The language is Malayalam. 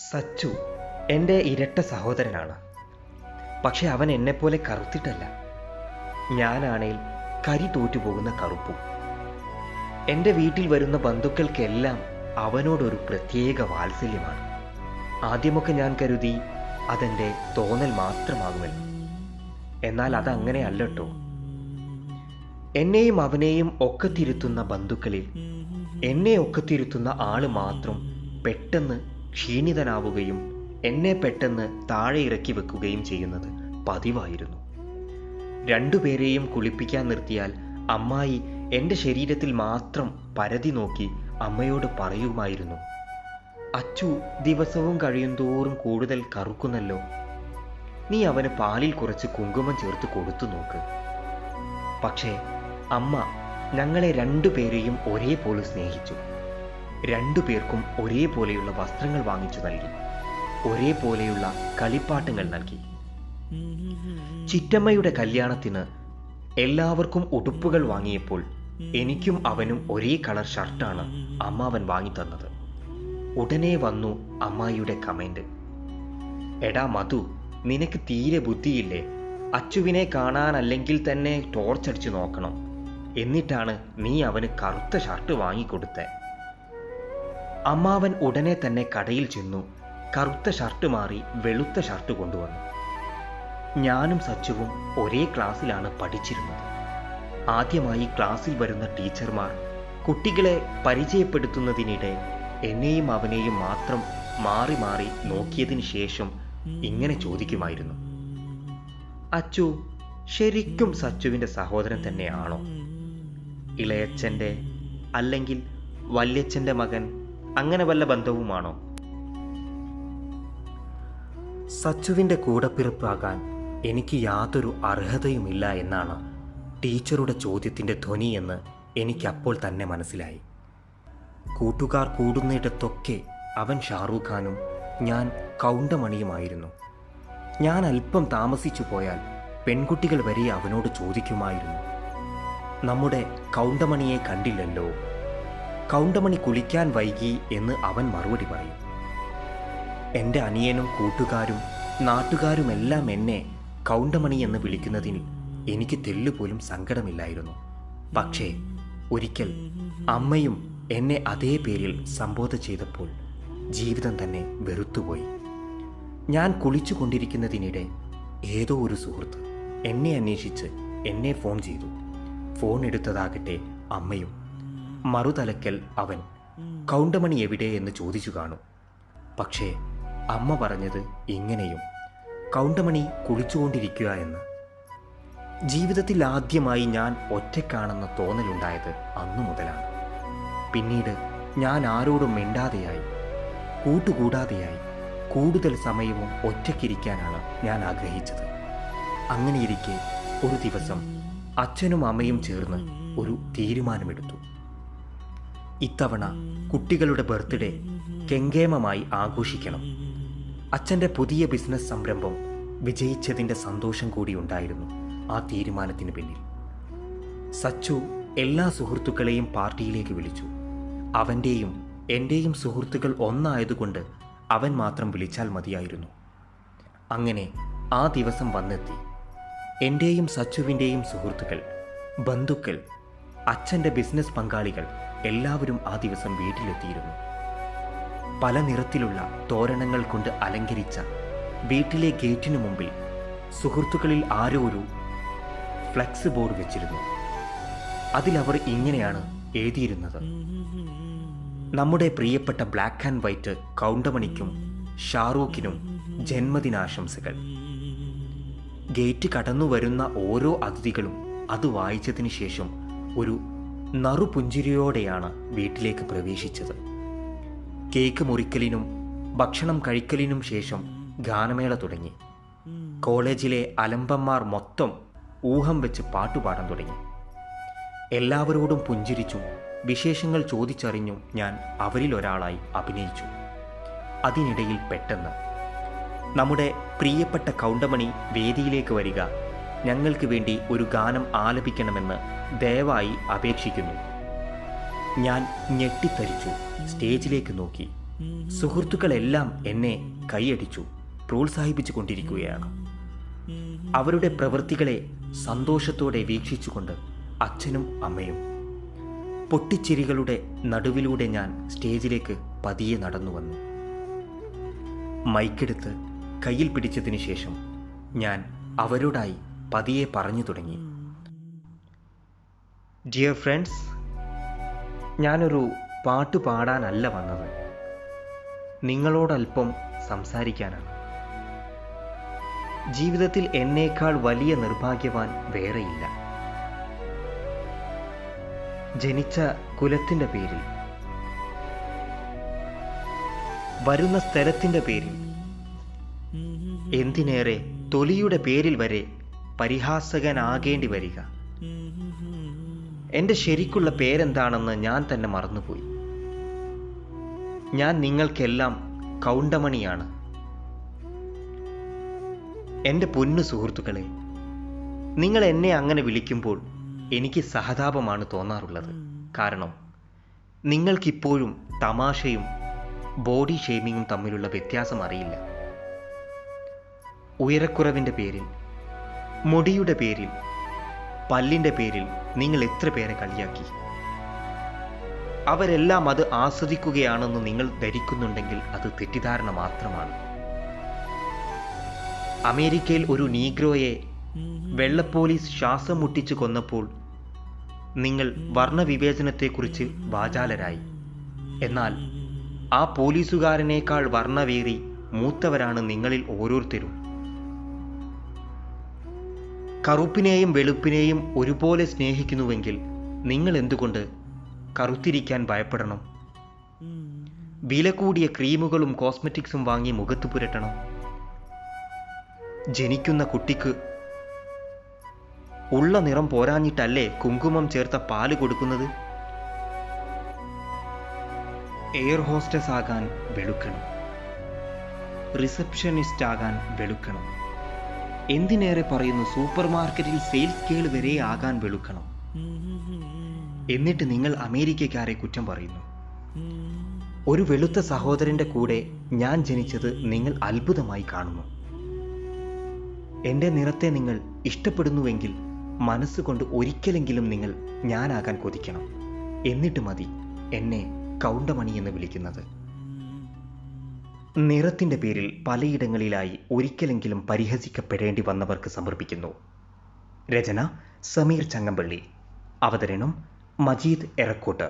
സച്ചു എൻ്റെ ഇരട്ട സഹോദരനാണ്. പക്ഷെ അവൻ എന്നെപ്പോലെ കറുത്തിട്ടല്ല. ഞാനാണേൽ കരി തോറ്റുപോകുന്ന കറുപ്പും. എൻ്റെ വീട്ടിൽ വരുന്ന ബന്ധുക്കൾക്കെല്ലാം അവനോടൊരു പ്രത്യേക വാത്സല്യമാണ്. ആദ്യമൊക്കെ ഞാൻ കരുതി അതെൻ്റെ തോന്നൽ മാത്രമാകുമല്ലോ. എന്നാൽ അതങ്ങനെ അല്ലട്ടോ. എന്നെയും അവനെയും ഒക്കത്തിരുത്തുന്ന ബന്ധുക്കളിൽ എന്നെ ഒക്കത്തിരുത്തുന്ന ആള് മാത്രം പെട്ടെന്ന് ക്ഷീണിതനാവുകയും എന്നെ പെട്ടെന്ന് താഴെ ഇറക്കി വെക്കുകയും ചെയ്യുന്നത് പതിവായിരുന്നു. രണ്ടുപേരെയും കുളിപ്പിക്കാൻ നിർത്തിയാൽ അമ്മായി എൻ്റെ ശരീരത്തിൽ മാത്രം പരതി നോക്കി അമ്മയോട് പറയുമായിരുന്നു, അച്ചു ദിവസവും കഴിയുന്തോറും കൂടുതൽ കറുക്കുന്നല്ലോ, നീ അവന് പാലിൽ കുറച്ച് കുങ്കുമം ചേർത്ത് കൊടുത്തു നോക്ക്. പക്ഷേ അമ്മ ഞങ്ങളെ രണ്ടുപേരെയും ഒരേപോലെ സ്നേഹിച്ചു. രണ്ടുപേർക്കും ഒരേപോലെയുള്ള വസ്ത്രങ്ങൾ വാങ്ങിച്ചു നൽകി, ഒരേപോലെയുള്ള കളിപ്പാട്ടങ്ങൾ നൽകി. ചിറ്റമ്മയുടെ കല്യാണത്തിന് എല്ലാവർക്കും ഉടുപ്പുകൾ വാങ്ങിയപ്പോൾ എനിക്കും അവനും ഒരേ കളർ ഷർട്ടാണ് അമ്മാവൻ വാങ്ങിത്തന്നത്. ഉടനെ വന്നു അമ്മായിയുടെ കമന്റ്, എടാ മധു, നിനക്ക് തീരെ ബുദ്ധിയില്ലേ? അച്ചുവിനെ കാണാനല്ലെങ്കിൽ തന്നെ ടോർച്ചടിച്ചു നോക്കണം, എന്നിട്ടാണ് നീ അവന് കറുത്ത ഷർട്ട് വാങ്ങിക്കൊടുത്തേ. അമ്മാവൻ ഉടനെ തന്നെ കടയിൽ ചെന്നു കറുത്ത ഷർട്ട് മാറി വെളുത്ത ഷർട്ട് കൊണ്ടുവന്നു. ഞാനും സച്ചുവും ഒരേ ക്ലാസ്സിലാണ് പഠിച്ചിരുന്നത്. ആദ്യമായി ക്ലാസ്സിൽ വരുന്ന ടീച്ചർമാർ കുട്ടികളെ പരിചയപ്പെടുത്തുന്നതിനിടെ എന്നെയും അവനെയും മാത്രം മാറി മാറി നോക്കിയതിന് ശേഷം ഇങ്ങനെ ചോദിക്കുമായിരുന്നു, അച്ചു ശരിക്കും സച്ചുവിൻ്റെ സഹോദരൻ തന്നെയാണോ? ഇളയച്ഛൻ്റെ അല്ലെങ്കിൽ വല്യച്ഛൻ്റെ മകൻ, അങ്ങനെ വല്ല ബന്ധവുമാണോ? സച്ചുവിൻ്റെ കൂടപ്പിറപ്പാകാൻ എനിക്ക് യാതൊരു അർഹതയുമില്ല എന്നാണ് ടീച്ചറുടെ ചോദ്യത്തിൻ്റെ ധ്വനിയെന്ന് എനിക്കപ്പോൾ തന്നെ മനസ്സിലായി. കൂട്ടുകാർ കൂടുന്നിടത്തൊക്കെ അവൻ ഷാറൂഖ് ഖാനും ഞാൻ കൗണ്ടമണിയുമായിരുന്നു. ഞാൻ അല്പം താമസിച്ചു പോയാൽ പെൺകുട്ടികൾ വരെ അവനോട് ചോദിക്കുമായിരുന്നു, നമ്മുടെ കൗണ്ടമണിയെ കണ്ടില്ലല്ലോ, കൗണ്ടമണി കുളിക്കാൻ വൈകി എന്ന് അവൻ മറുപടി പറയും. എൻ്റെ അനിയനും കൂട്ടുകാരും നാട്ടുകാരുമെല്ലാം എന്നെ കൗണ്ടമണി എന്ന് വിളിക്കുന്നതിൽ എനിക്ക് തെല്ലുപോലും സങ്കടമില്ലായിരുന്നു. പക്ഷേ ഒരിക്കൽ അമ്മയും എന്നെ അതേ പേരിൽ സംബോധന ചെയ്തപ്പോൾ ജീവിതം തന്നെ വെറുത്തുപോയി. ഞാൻ കുളിച്ചു കൊണ്ടിരിക്കുന്നതിനിടെ ഏതോ ഒരു സുഹൃത്ത് എന്നെ അന്വേഷിച്ച് എന്നെ ഫോൺ ചെയ്തു. ഫോൺ എടുത്തതാകട്ടെ അമ്മയും. മറുതലക്കൽ അവൻ കൗണ്ടമണി എവിടെ എന്ന് ചോദിച്ചു കാണും. പക്ഷേ അമ്മ പറഞ്ഞത് ഇങ്ങനെയും, കൗണ്ടമണി കുളിച്ചുകൊണ്ടിരിക്കുക എന്ന്. ജീവിതത്തിൽ ആദ്യമായി ഞാൻ ഒറ്റയ്ക്കാണെന്ന തോന്നലുണ്ടായത് അന്നു മുതലാണ്. പിന്നീട് ഞാൻ ആരോടും മിണ്ടാതെയായി, കൂട്ടുകൂടാതെയായി. കൂടുതൽ സമയവും ഒറ്റയ്ക്കിരിക്കാനാണ് ഞാൻ ആഗ്രഹിച്ചത്. അങ്ങനെയിരിക്കെ ഒരു ദിവസം അച്ഛനും അമ്മയും ചേർന്ന് ഒരു തീരുമാനമെടുത്തു. ഇത്തവണ കുട്ടികളുടെ ബർത്ത്ഡേ കെങ്കേമമായി ആഘോഷിക്കണം. അച്ഛൻ്റെ പുതിയ ബിസിനസ് സംരംഭം വിജയിച്ചതിൻ്റെ സന്തോഷം കൂടി ഉണ്ടായിരുന്നു ആ തീരുമാനത്തിന് പിന്നിൽ. സച്ചു എല്ലാ സുഹൃത്തുക്കളെയും പാർട്ടിയിലേക്ക് വിളിച്ചു. അവൻ്റെയും എൻ്റെയും സുഹൃത്തുക്കൾ ഒന്നായതുകൊണ്ട് അവൻ മാത്രം വിളിച്ചാൽ മതിയായിരുന്നു. അങ്ങനെ ആ ദിവസം വന്നെത്തി. എൻ്റെയും സച്ചുവിൻ്റെയും സുഹൃത്തുക്കൾ, ബന്ധുക്കൾ, അച്ഛൻ്റെ ബിസിനസ് പങ്കാളികൾ എല്ലാവരും ആ ദിവസം വീട്ടിലെത്തിയിരുന്നു. പല നിറത്തിലുള്ള തോരണങ്ങൾ കൊണ്ട് അലങ്കരിച്ച വീട്ടിലെ ഗേറ്റിനു മുമ്പിൽ സുഹൃത്തുക്കളിൽ ആരോ ഒരു ഫ്ലെക്സ് ബോർഡ് വെച്ചിരുന്നു. അതിലവർ ഇങ്ങനെയാണ് എഴുതിയിരുന്നത്, നമ്മുടെ പ്രിയപ്പെട്ട ബ്ലാക്ക് ആൻഡ് വൈറ്റ് കൗണ്ടമണിക്കും ഷാറൂഖിനും ജന്മദിനാശംസകൾ. ഗേറ്റ് കടന്നു വരുന്ന ഓരോ അതിഥികളും അത് വായിച്ചതിന് ശേഷം ഒരു നറുപുഞ്ചിരിയോടെയാണ് വീട്ടിലേക്ക് പ്രവേശിച്ചത്. കേക്ക് മുറിക്കലിനും ഭക്ഷണം കഴിക്കലിനും ശേഷം ഗാനമേള തുടങ്ങി. കോളേജിലെ അലമ്പന്മാർ മൊത്തം ഊഹം വെച്ച് പാട്ടുപാടാൻ തുടങ്ങി. എല്ലാവരോടും പുഞ്ചിരിച്ചും വിശേഷങ്ങൾ ചോദിച്ചറിഞ്ഞും ഞാൻ അവരിലൊരാളായി അഭിനയിച്ചു. അതിനിടയിൽ പെട്ടെന്ന്, നമ്മുടെ പ്രിയപ്പെട്ട കൗണ്ടമണി വേദിയിലേക്ക് വരിക, ഞങ്ങൾക്ക് വേണ്ടി ഒരു ഗാനം ആലപിക്കണമെന്ന് ദയവായി അപേക്ഷിക്കുന്നു. ഞാൻ ഞെട്ടിത്തരിച്ചു സ്റ്റേജിലേക്ക് നോക്കി. സുഹൃത്തുക്കളെല്ലാം എന്നെ കൈയടിച്ചു പ്രോത്സാഹിപ്പിച്ചു കൊണ്ടിരിക്കുകയാണ്. അവരുടെ പ്രവൃത്തികളെ സന്തോഷത്തോടെ വീക്ഷിച്ചുകൊണ്ട് അച്ഛനും അമ്മയും. പൊട്ടിച്ചിരികളുടെ നടുവിലൂടെ ഞാൻ സ്റ്റേജിലേക്ക് പതിയെ നടന്നു വന്നു. മൈക്കെടുത്ത് കയ്യിൽ പിടിച്ചതിന് ശേഷം ഞാൻ അവരോടായി പതിയെ പറഞ്ഞു തുടങ്ങി. ഡിയർ ഫ്രണ്ട്സ്, ഞാനൊരു പാട്ട് പാടാനല്ല വന്നത്, നിങ്ങളോടൽപ്പം സംസാരിക്കാനാണ്. ജീവിതത്തിൽ എന്നേക്കാൾ വലിയ നിർഭാഗ്യവാൻ വേറെയില്ല. ജനിച്ച കുലത്തിൻ്റെ പേരിൽ, വരുന്ന സ്ഥലത്തിൻ്റെ പേരിൽ, എന്തിനേറെ തൊലിയുടെ പേരിൽ വരെ പരിഹാസകനാകേണ്ടി വരിക. എൻ്റെ ശരിക്കുള്ള പേരെന്താണെന്ന് ഞാൻ തന്നെ മറന്നുപോയി. ഞാൻ നിങ്ങൾക്കെല്ലാം കൗണ്ടമണിയാണ്. എൻ്റെ പൊന്നു സുഹൃത്തുക്കളെ, നിങ്ങൾ എന്നെ അങ്ങനെ വിളിക്കുമ്പോൾ എനിക്ക് സഹതാപമാണ് തോന്നാറുള്ളത്. കാരണം നിങ്ങൾക്കിപ്പോഴും തമാശയും ബോഡി ഷേമിങ്ങും തമ്മിലുള്ള വ്യത്യാസം അറിയില്ല. ഉയരക്കുറവിൻ്റെ പേരിൽ, മുടിയുടെ പേരിൽ, പല്ലിൻ്റെ പേരിൽ നിങ്ങൾ എത്ര പേരെ കളിയാക്കി. അവരെല്ലാം അത് ആസ്വദിക്കുകയാണെന്ന് നിങ്ങൾ ധരിക്കുന്നുണ്ടെങ്കിൽ അത് തെറ്റിദ്ധാരണ മാത്രമാണ്. അമേരിക്കയിൽ ഒരു നീഗ്രോയെ വെള്ളപ്പോലീസ് ശ്വാസം മുട്ടിച്ച് കൊന്നപ്പോൾ നിങ്ങൾ വർണ്ണവിവേചനത്തെക്കുറിച്ച് വാചാലരായി. എന്നാൽ ആ പോലീസുകാരനേക്കാൾ വർണ്ണവേറി മൂത്തവരാണ് നിങ്ങളിൽ ഓരോരുത്തരും. കറുപ്പിനെയും വെളുപ്പിനെയും ഒരുപോലെ സ്നേഹിക്കുന്നുവെങ്കിൽ നിങ്ങൾ എന്തുകൊണ്ട് കറുത്തിരിക്കാൻ ഭയപ്പെടണം? വില കൂടിയ ക്രീമുകളും കോസ്മെറ്റിക്സും വാങ്ങി മുഖത്ത് പുരട്ടണം? ജനിക്കുന്ന കുട്ടിക്ക് ഉള്ള നിറം പോരാഞ്ഞിട്ടല്ലേ കുങ്കുമം ചേർത്ത പാല് കൊടുക്കുന്നത്? എയർ ഹോസ്റ്റസ് ആകാൻ വെളുക്കണം, റിസപ്ഷനിസ്റ്റ് ആകാൻ വെളുക്കണം, എന്തിനേറെ പറയുന്നു സൂപ്പർ മാർക്കറ്റിൽ സെയിൽസ് ഗേൾ വരെ ആകാൻ വെളുക്കണം. എന്നിട്ട് നിങ്ങൾ അമേരിക്കക്കാരെ കുറ്റം പറയുന്നു. ഒരു വെളുത്ത സഹോദരന്റെ കൂടെ ഞാൻ ജനിച്ചത് നിങ്ങൾ അത്ഭുതമായി കാണുന്നു. എൻ്റെ നിറത്തെ നിങ്ങൾ ഇഷ്ടപ്പെടുന്നുവെങ്കിൽ മനസ്സുകൊണ്ട് ഒരിക്കലെങ്കിലും നിങ്ങൾ ഞാനാകാൻ കൊതിക്കണം. എന്നിട്ട് മതി എന്നെ കൗണ്ടമണി എന്ന് വിളിക്കുന്നത്. നിറത്തിൻ്റെ പേരിൽ പലയിടങ്ങളിലായി ഒരിക്കലെങ്കിലും പരിഹസിക്കപ്പെടേണ്ടി വന്നവർക്ക് സമർപ്പിക്കുന്നു. രചന സമീർ ചങ്ങമ്പള്ളി. അവതരണം മജീദ് എറക്കോട്ട്.